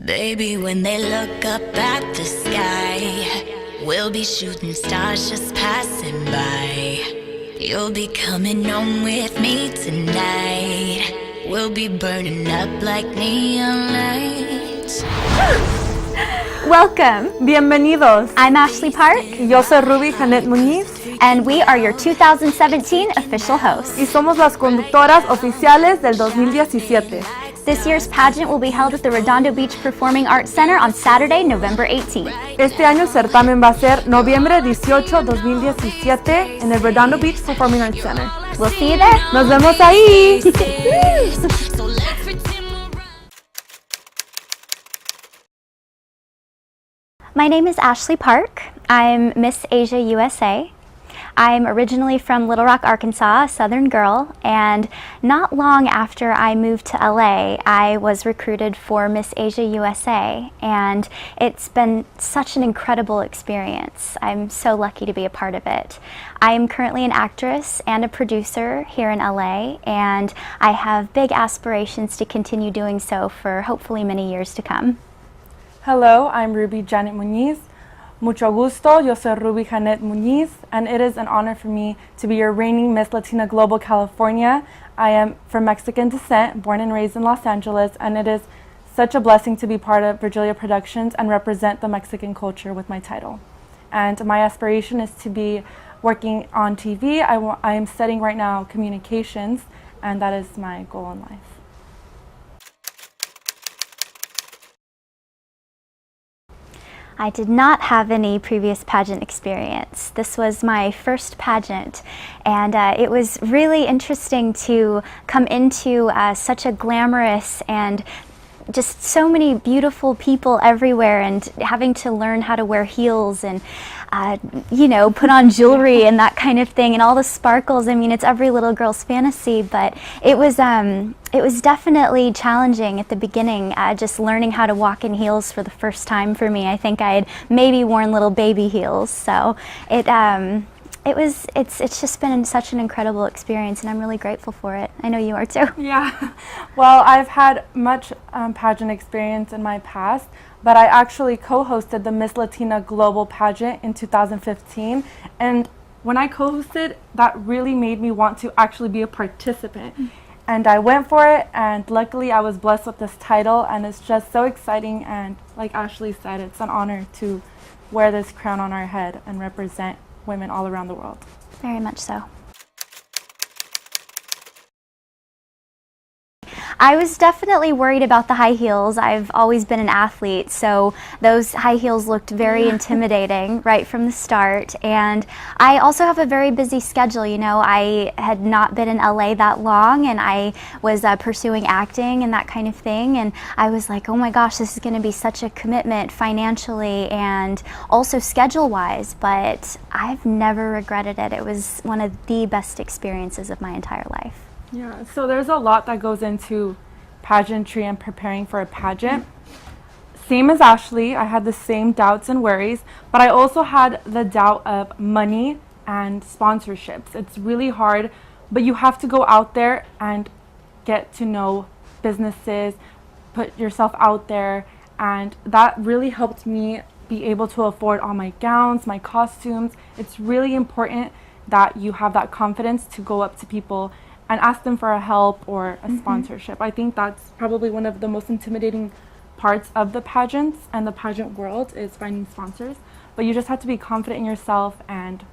Baby, when they look up at the sky, we'll be shooting stars just passing by. You'll be coming home with me tonight. We'll be burning up like neon lights. Welcome. Bienvenidos. I'm Ashley Park. Y yo soy Ruby Janet Muniz. And we are your 2017 official hosts. Y somos las conductoras oficiales del 2017. This year's pageant will be held at the Redondo Beach Performing Arts Center on Saturday, November 18th. Este año el certamen va a ser noviembre 18, 2017 en el Redondo Beach Performing Arts Center. We'll see you there. Nos vemos ahí. My name is Ashley Park. I'm Miss Asia USA. I'm originally from Little Rock, Arkansas, a Southern girl, and not long after I moved to LA, I was recruited for Miss Asia USA, and it's been such an incredible experience. I'm so lucky to be a part of it. I am currently an actress and a producer here in LA, and I have big aspirations to continue doing so for hopefully many years to come. Hello, I'm Ruby Janet Muniz. Mucho gusto, yo soy Ruby Janet Muniz, and it is an honor for me to be your reigning Miss Latina Global California. I am from Mexican descent, born and raised in Los Angeles, and it is such a blessing to be part of Virgilia Productions and represent the Mexican culture with my title. And my aspiration is to be working on TV. I am studying right now communications, and that is my goal in life. I did not have any previous pageant experience. This was my first pageant, and it was really interesting to come into such a glamorous and just so many beautiful people everywhere, and having to learn how to wear heels and you know, put on jewelry and that kind of thing, and all the sparkles. I mean, it's every little girl's fantasy, but it was definitely challenging at the beginning, just learning how to walk in heels for the first time for me. I think I had maybe worn little baby heels, so it's just been such an incredible experience, and I'm really grateful for it. I know you are too. Yeah, well, I've had much pageant experience in my past, but I actually co-hosted the Miss Latina Global Pageant in 2015, and when I co-hosted, that really made me want to actually be a participant. And I went for it, and luckily I was blessed with this title, and it's just so exciting, and like Ashley said, it's an honor to wear this crown on our head and represent women all around the world. Very much so. I was definitely worried about the high heels. I've always been an athlete, so those high heels looked very intimidating right from the start. And I also have a very busy schedule. You know, I had not been in LA that long, and I was pursuing acting and that kind of thing. And I was like, oh my gosh, this is going to be such a commitment financially and also schedule-wise. But I've never regretted it. It was one of the best experiences of my entire life. Yeah, so there's a lot that goes into pageantry and preparing for a pageant. Same as Ashley, I had the same doubts and worries, but I also had the doubt of money and sponsorships. It's really hard, but you have to go out there and get to know businesses, put yourself out there, and that really helped me be able to afford all my gowns, my costumes. It's really important that you have that confidence to go up to people and ask them for a help or a sponsorship. I think that's probably one of the most intimidating parts of the pageants and the pageant world is finding sponsors. But you just have to be confident in yourself, and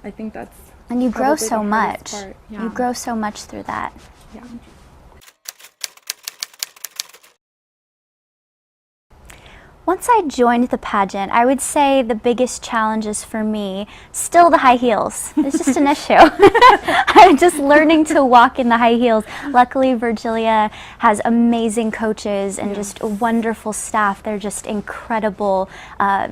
I think that's and you grow so much. Yeah. You grow so much through that. Yeah. Once I joined the pageant, I would say the biggest challenges for me, still the high heels. It's just an issue. I'm just learning to walk in the high heels. Luckily, Virgilia has amazing coaches and just a wonderful staff. They're just incredible,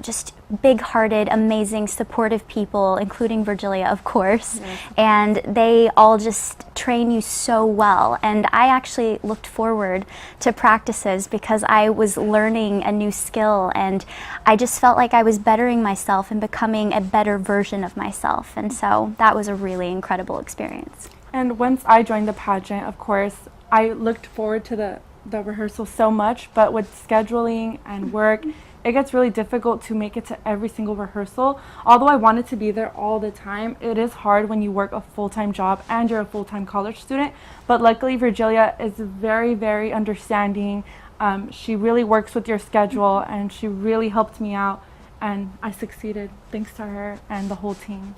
just big-hearted, amazing, supportive people, including Virgilia, of course. Yes. And they all just train you so well. And I actually looked forward to practices because I was learning a new skill, and I just felt like I was bettering myself and becoming a better version of myself. And so that was a really incredible experience. And once I joined the pageant, of course, I looked forward to the rehearsal so much, but with scheduling and work, it gets really difficult to make it to every single rehearsal. Although I wanted to be there all the time, it is hard when you work a full-time job and you're a full-time college student. But luckily, Virgilia is very, very understanding. She really works with your schedule, and she really helped me out, and I succeeded thanks to her and the whole team.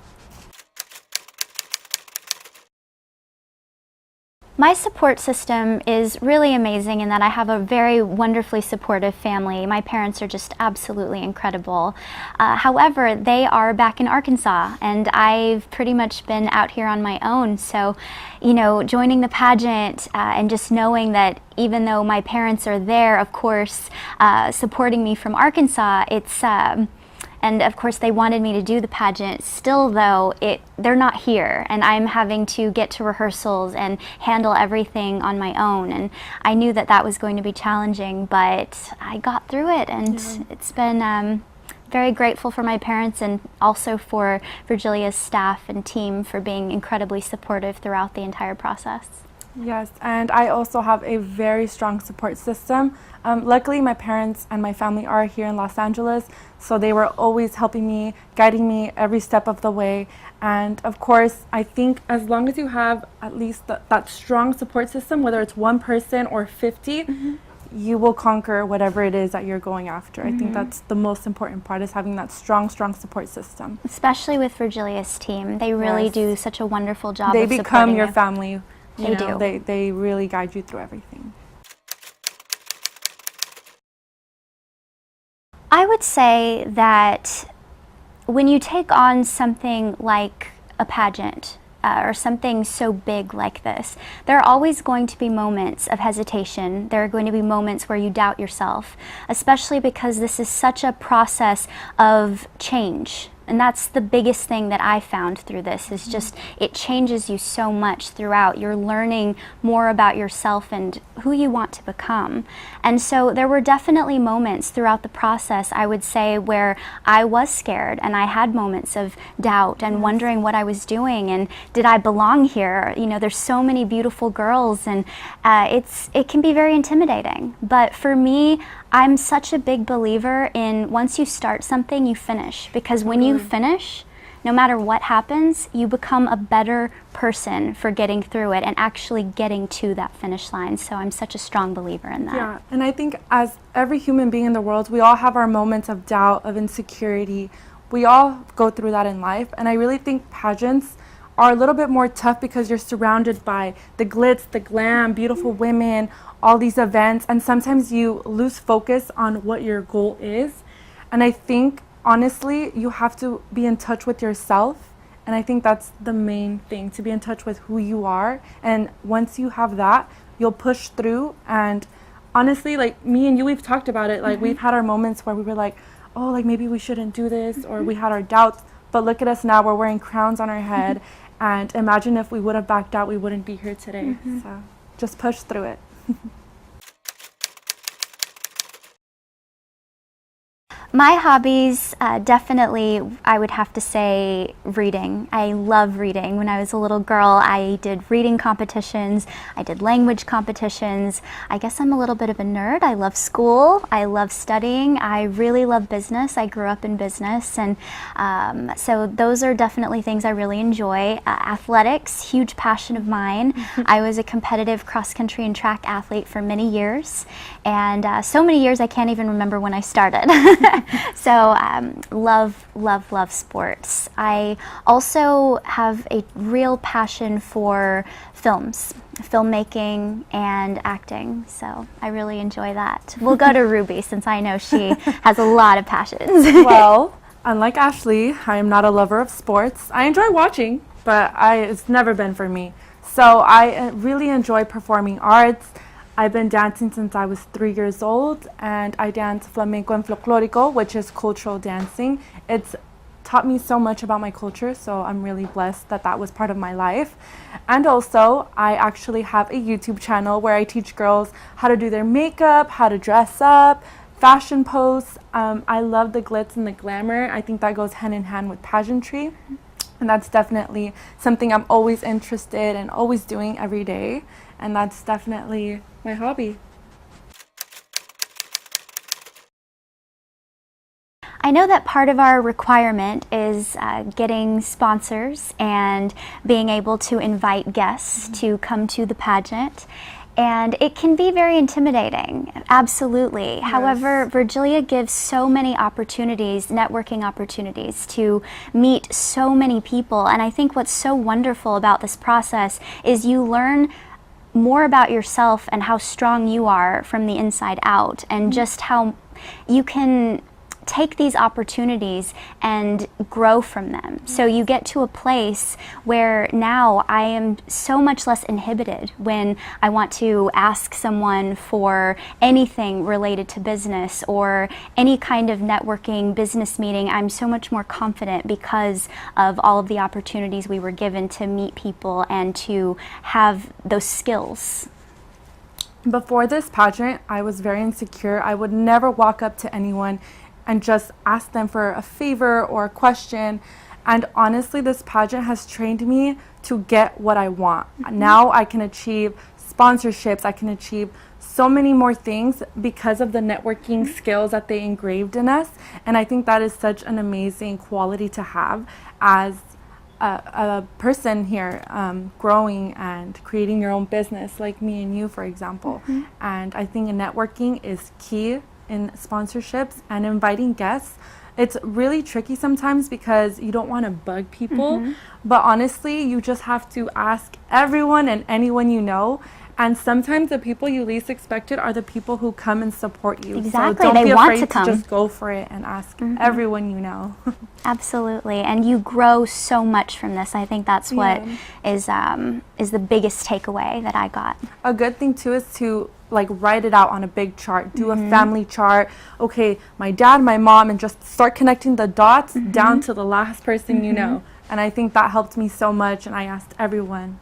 My support system is really amazing in that I have a very wonderfully supportive family. My parents are just absolutely incredible. However, they are back in Arkansas, and I've pretty much been out here on my own. So, you know, joining the pageant and just knowing that even though my parents are there, of course, supporting me from Arkansas, it's and of course they wanted me to do the pageant. Still though, they're not here, and I'm having to get to rehearsals and handle everything on my own. And I knew that that was going to be challenging, but I got through it, and it's been very grateful for my parents and also for Virgilia's staff and team for being incredibly supportive throughout the entire process. Yes, and I also have a very strong support system. Luckily, my parents and my family are here in Los Angeles, so they were always helping me, guiding me every step of the way. And of course, I think as long as you have at least that strong support system, whether it's one person or 50, you will conquer whatever it is that you're going after. I think that's the most important part, is having that strong support system. Especially with Virgilia's team. They really do such a wonderful job They of become supporting your you. family. They do. They really guide you through everything. I would say that when you take on something like a pageant or something so big like this, there are always going to be moments of hesitation. There are going to be moments where you doubt yourself, especially because this is such a process of change. And that's the biggest thing that I found through this, is just it changes you so much throughout. You're learning more about yourself and who you want to become. And so there were definitely moments throughout the process, I would say, where I was scared and I had moments of doubt and wondering what I was doing and did I belong here? You know, there's so many beautiful girls, and it can be very intimidating. But for me, I'm such a big believer in once you start something, you finish. Because when you finish, no matter what happens, you become a better person for getting through it and actually getting to that finish line. So I'm such a strong believer in that. Yeah, and I think as every human being in the world, we all have our moments of doubt, of insecurity. We all go through that in life. And I really think pageants are a little bit more tough because you're surrounded by the glitz, the glam, beautiful women, all these events, and sometimes you lose focus on what your goal is. And I think, honestly, you have to be in touch with yourself, and I think that's the main thing, to be in touch with who you are. And once you have that, you'll push through. And honestly, like me and you, we've talked about it, like we've had our moments where we were like, oh, like maybe we shouldn't do this, or we had our doubts, but look at us now, we're wearing crowns on our head. And imagine if we would have backed out, we wouldn't be here today. So just push through it. My hobbies, definitely, I would have to say reading. I love reading. When I was a little girl, I did reading competitions. I did language competitions. I guess I'm a little bit of a nerd. I love school. I love studying. I really love business. I grew up in business. And so those are definitely things I really enjoy. Athletics, huge passion of mine. I was a competitive cross-country and track athlete for many years. And so many years I can't even remember when I started. So love sports. I also have a real passion for films, filmmaking and acting, so I really enjoy that. We'll go to Ruby since I know she has a lot of passions. Well, unlike Ashley, I am not a lover of sports. I enjoy watching, but it's never been for me. So I really enjoy performing arts. I've been dancing since I was 3 years old, and I dance flamenco and folklorico, which is cultural dancing. It's taught me so much about my culture, so I'm really blessed that that was part of my life. And also, I actually have a YouTube channel where I teach girls how to do their makeup, how to dress up, fashion posts. I love the glitz and the glamour. I think that goes hand in hand with pageantry. And that's definitely something I'm always interested in, always doing every day. And that's definitely my hobby. I know that part of our requirement is getting sponsors and being able to invite guests to come to the pageant. And it can be very intimidating, absolutely. Yes. However, Virgilia gives so many opportunities, networking opportunities, to meet so many people. And I think what's so wonderful about this process is you learn more about yourself and how strong you are from the inside out, and just how you can take these opportunities and grow from them. So you get to a place where now I am so much less inhibited when I want to ask someone for anything related to business or any kind of networking business meeting. I'm so much more confident because of all of the opportunities we were given to meet people and to have those skills. Before this pageant, I was very insecure. I would never walk up to anyone and just ask them for a favor or a question. And honestly, this pageant has trained me to get what I want. Now I can achieve sponsorships. I can achieve so many more things because of the networking skills that they engraved in us. And I think that is such an amazing quality to have as a person here, growing and creating your own business, like me and you, for example. And I think networking is key in sponsorships and inviting guests. It's really tricky sometimes because you don't want to bug people, but honestly, you just have to ask everyone and anyone you know. And sometimes the people you least expected are the people who come and support you. Exactly, so don't they be want afraid to come. Just go for it and ask everyone you know. Absolutely, and you grow so much from this. I think that's what is the biggest takeaway that I got. A good thing too is to like write it out on a big chart, do a family chart. Okay, my dad, my mom, and just start connecting the dots down to the last person you know. And I think that helped me so much, and I asked everyone.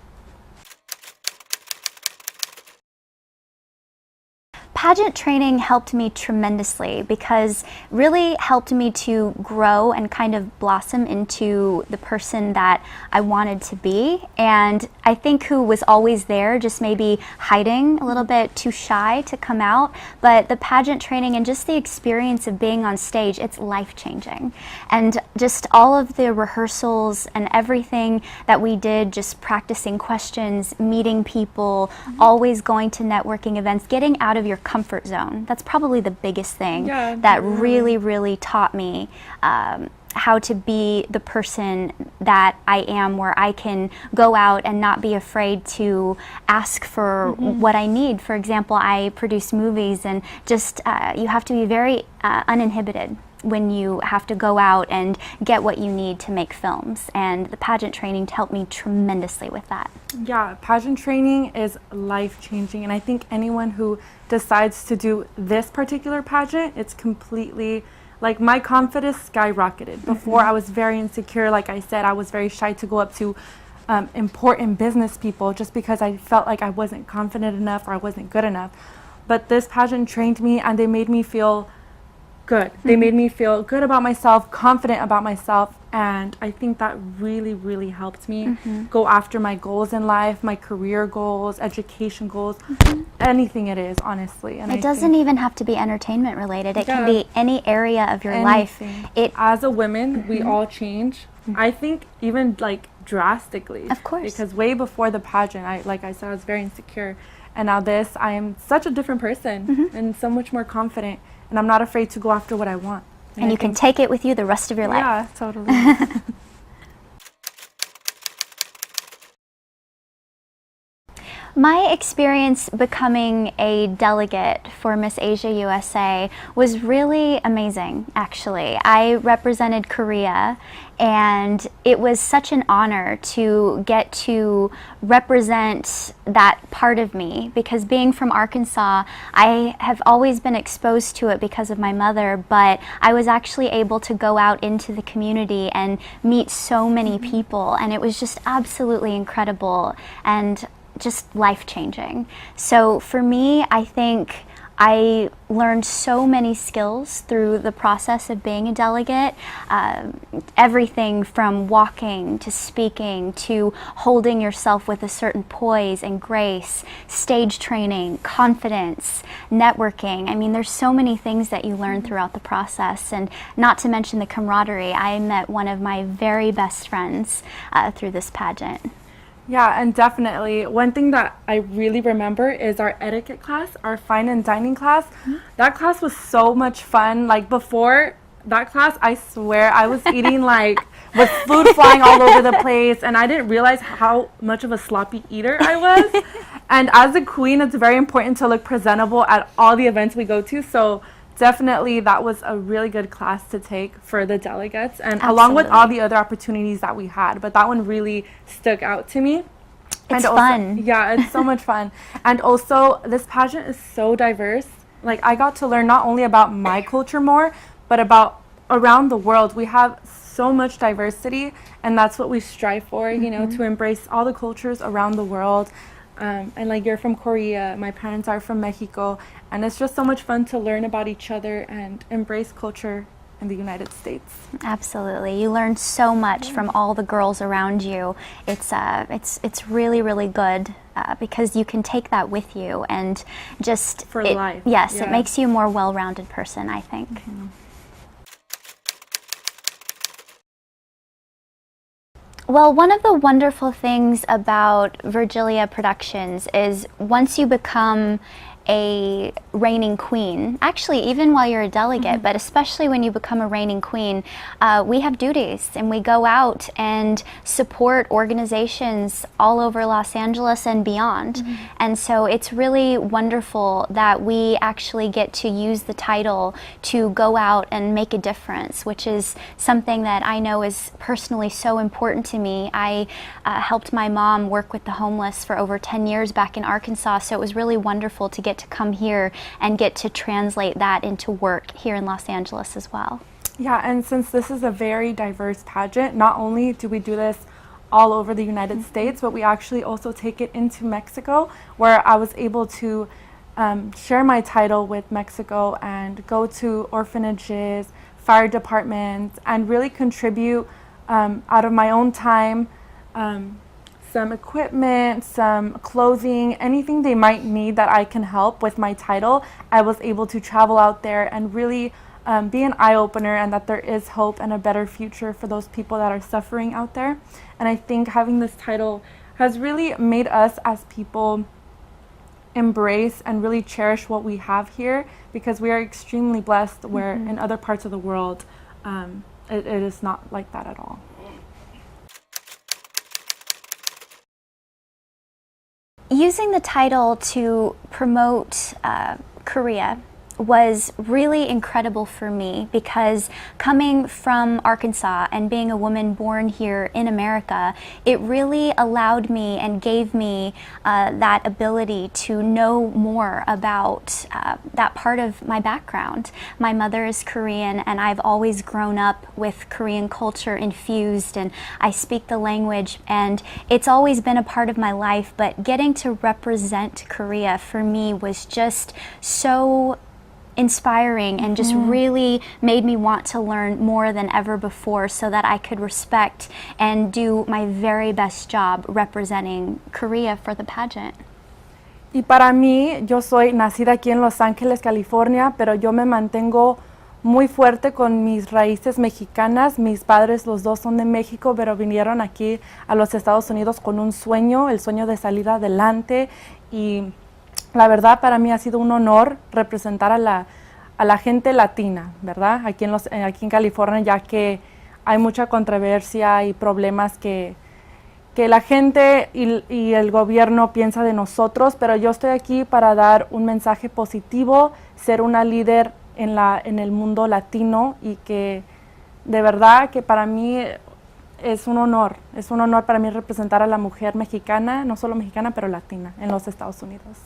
Pageant training helped me tremendously because really helped me to grow and kind of blossom into the person that I wanted to be. And I think who was always there, just maybe hiding a little bit, too shy to come out. But the pageant training and just the experience of being on stage, it's life-changing. And just all of the rehearsals and everything that we did, just practicing questions, meeting people, always going to networking events, getting out of your comfort zone. That's probably the biggest thing that really taught me how to be the person that I am, where I can go out and not be afraid to ask for what I need. For example, I produce movies, and just you have to be very uninhibited when you have to go out and get what you need to make films. And the pageant training helped me tremendously with that. Yeah, pageant training is life-changing, and I think anyone who decides to do this particular pageant, it's completely, like, my confidence skyrocketed. Before, I was very insecure. Like I said, I was very shy to go up to important business people just because I felt like I wasn't confident enough or I wasn't good enough. But this pageant trained me, and they made me feel good. They made me feel good about myself, confident about myself, and I think that really helped me go after my goals in life, my career goals, education goals, anything it is, honestly. And it doesn't even have to be entertainment related. It can be any area of your life. As a woman, we all change. I think even like drastically. Of course. Because way before the pageant, like I said, I was very insecure. And now this, I am such a different person and so much more confident. And I'm not afraid to go after what I want. And you can take it with you the rest of your life. Yeah, totally. My experience becoming a delegate for Miss Asia USA was really amazing, actually. I represented Korea, and it was such an honor to get to represent that part of me, because being from Arkansas, I have always been exposed to it because of my mother, but I was actually able to go out into the community and meet so many people, and it was just absolutely incredible and just life-changing. So for me, I think I learned so many skills through the process of being a delegate. Everything from walking to speaking to holding yourself with a certain poise and grace, stage training, confidence, networking. I mean, there's so many things that you learn throughout the process, and not to mention the camaraderie. I met one of my very best friends through this pageant. Yeah, and definitely. One thing that I really remember is our etiquette class, our fine and dining class. That class was so much fun. Like, before that class, I swear I was eating like with food flying all over the place, and I didn't realize how much of a sloppy eater I was. And as a queen, it's very important to look presentable at all the events we go to. So definitely that was a really good class to take for the delegates, and along with all the other opportunities that we had, but that one really stuck out to me. It's also, fun. Yeah, it's so much fun. And also, this pageant is so diverse. Like, I got to learn not only about my culture more, but about around the world. We have so much diversity, and that's what we strive for, you know, to embrace all the cultures around the world. And like, you're from Korea, my parents are from Mexico, and it's just so much fun to learn about each other and embrace culture in the United States. Absolutely. You learn so much from all the girls around you. It's really, really good because you can take that with you and just For life. Yes, Yeah. it makes you a more well-rounded person, I think. Well, one of the wonderful things about Virgilia Productions is once you become a reigning queen, actually even while you're a delegate, but especially when you become a reigning queen, we have duties, and we go out and support organizations all over Los Angeles and beyond. And so it's really wonderful that we actually get to use the title to go out and make a difference, which is something that I know is personally so important to me. I helped my mom work with the homeless for over 10 years back in Arkansas, so it was really wonderful to get to come here and get to translate that into work here in Los Angeles as well. Yeah, and since this is a very diverse pageant, not only do we do this all over the United States, but we actually also take it into Mexico, where I was able to share my title with Mexico and go to orphanages, fire departments, and really contribute out of my own time, some equipment, some clothing, anything they might need that I can help with my title. I was able to travel out there and really be an eye-opener, and that there is hope and a better future for those people that are suffering out there. And I think having this title has really made us as people embrace and really cherish what we have here, because we are extremely blessed, where in other parts of the world it is not like that at all. Using the title to promote Korea was really incredible for me, because coming from Arkansas and being a woman born here in America, it really allowed me and gave me that ability to know more about that part of my background. My mother is Korean, and I've always grown up with Korean culture infused, and I speak the language, and it's always been a part of my life. But getting to represent Korea for me was just so inspiring, and just really made me want to learn more than ever before, so that I could respect and do my very best job representing Korea for the pageant. Y para mí, yo soy nacida aquí en Los Ángeles, California, pero yo me mantengo muy fuerte con mis raíces mexicanas. Mis padres, los dos, son de México, pero vinieron aquí a los Estados Unidos con un sueño, el sueño de salir adelante. Y la verdad, para mí ha sido un honor representar a la gente latina, ¿verdad? Aquí en California, ya que hay mucha controversia y problemas que la gente y el gobierno piensa de nosotros, pero yo estoy aquí para dar un mensaje positivo, ser una líder en el mundo latino, y que de verdad que para mí es un honor para mí representar a la mujer mexicana, no solo mexicana, pero latina en los Estados Unidos.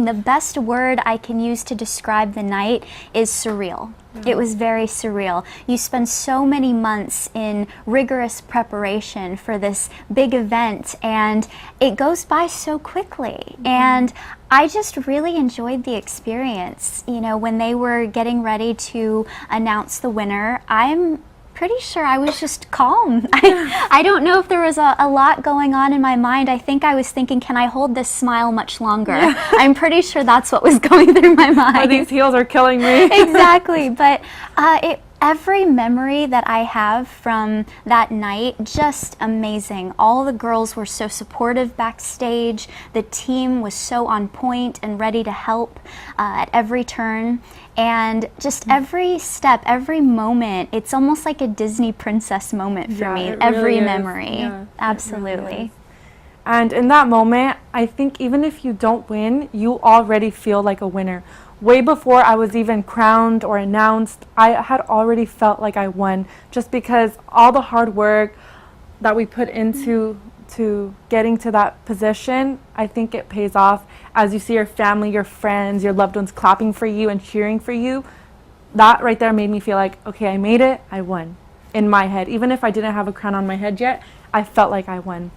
amazing. The best word I can use to describe the night is surreal. It was very surreal. You spend so many months in rigorous preparation for this big event, and it goes by so quickly. And I just really enjoyed the experience. You know, when they were getting ready to announce the winner, I'm pretty sure I was just calm. I don't know if there was a lot going on in my mind. I think I was thinking, can I hold this smile much longer? I'm pretty sure that's what was going through my mind. Oh, these heels are killing me. Exactly. But every memory that I have from that night, just amazing. All the girls were so supportive backstage. The team was so on point and ready to help at every turn. And just every step, every moment, it's almost like a Disney princess moment for me. Every really memory. Yeah, Absolutely. Really and in that moment, I think even if you don't win, you already feel like a winner. Way before I was even crowned or announced, I had already felt like I won, just because all the hard work that we put into getting to that position, I think it pays off as you see your family, your friends, your loved ones clapping for you and cheering for you. That right there made me feel like, okay, I made it, I won. In my head, even if I didn't have a crown on my head yet, I felt like I won.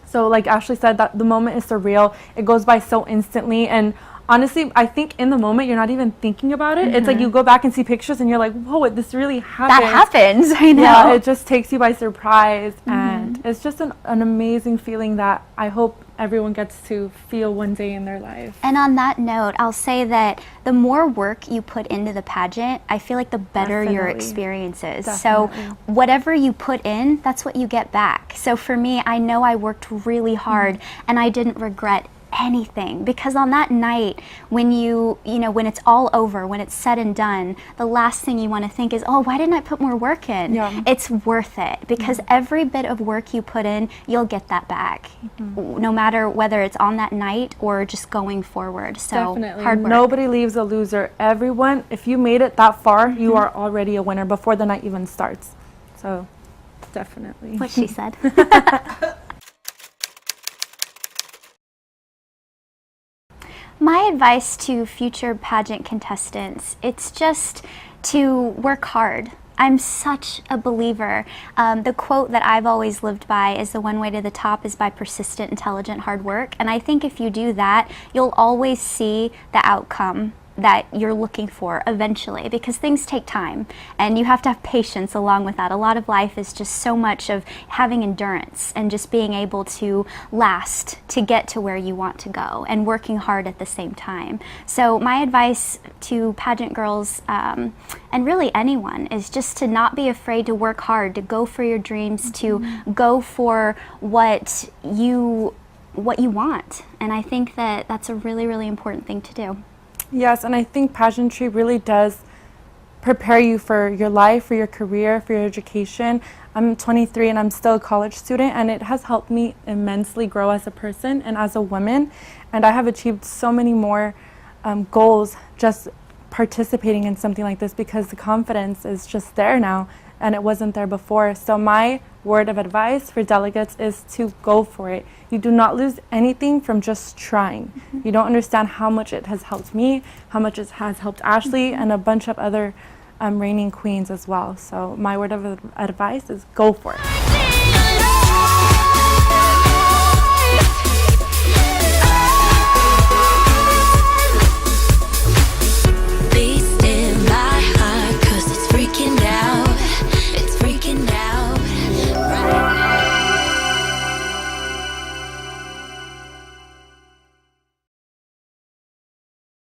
So like Ashley said, that the moment is surreal. It goes by so instantly, and honestly, I think in the moment you're not even thinking about it. It's like you go back and see pictures and you're like, whoa, this really happened. That happens, I know. Yeah, it just takes you by surprise, and it's just an amazing feeling that I hope everyone gets to feel one day in their life. And on that note, I'll say that the more work you put into the pageant, I feel like the better your experience is. So whatever you put in, that's what you get back. So for me, I know I worked really hard and I didn't regret anything, because on that night when when it's all over, when it's said and done, the last thing you want to think is, oh, why didn't I put more work in? It's worth it, because every bit of work you put in, you'll get that back, no matter whether it's on that night or just going forward. So hard work. Nobody leaves a loser. Everyone, if you made it that far, you are already a winner before the night even starts. So definitely what she said. My advice to future pageant contestants, it's just to work hard. I'm such a believer. The quote that I've always lived by is the one way to the top is by persistent, intelligent, hard work. And I think if you do that, you'll always see the outcome that you're looking for eventually, because things take time and you have to have patience along with that. A lot of life is just so much of having endurance and just being able to last to get to where you want to go and working hard at the same time. So my advice to pageant girls and really anyone is just to not be afraid to work hard, to go for your dreams, to go for what you want. And I think that that's a really, really important thing to do. Yes, and I think pageantry really does prepare you for your life, for your career, for your education. I'm 23 and I'm still a college student, and it has helped me immensely grow as a person and as a woman. And I have achieved so many more goals just participating in something like this, because the confidence is just there now and it wasn't there before. So my word of advice for delegates is to go for it. You do not lose anything from just trying. You don't understand how much it has helped me, how much it has helped Ashley and a bunch of other reigning queens as well. So my word of advice is go for it.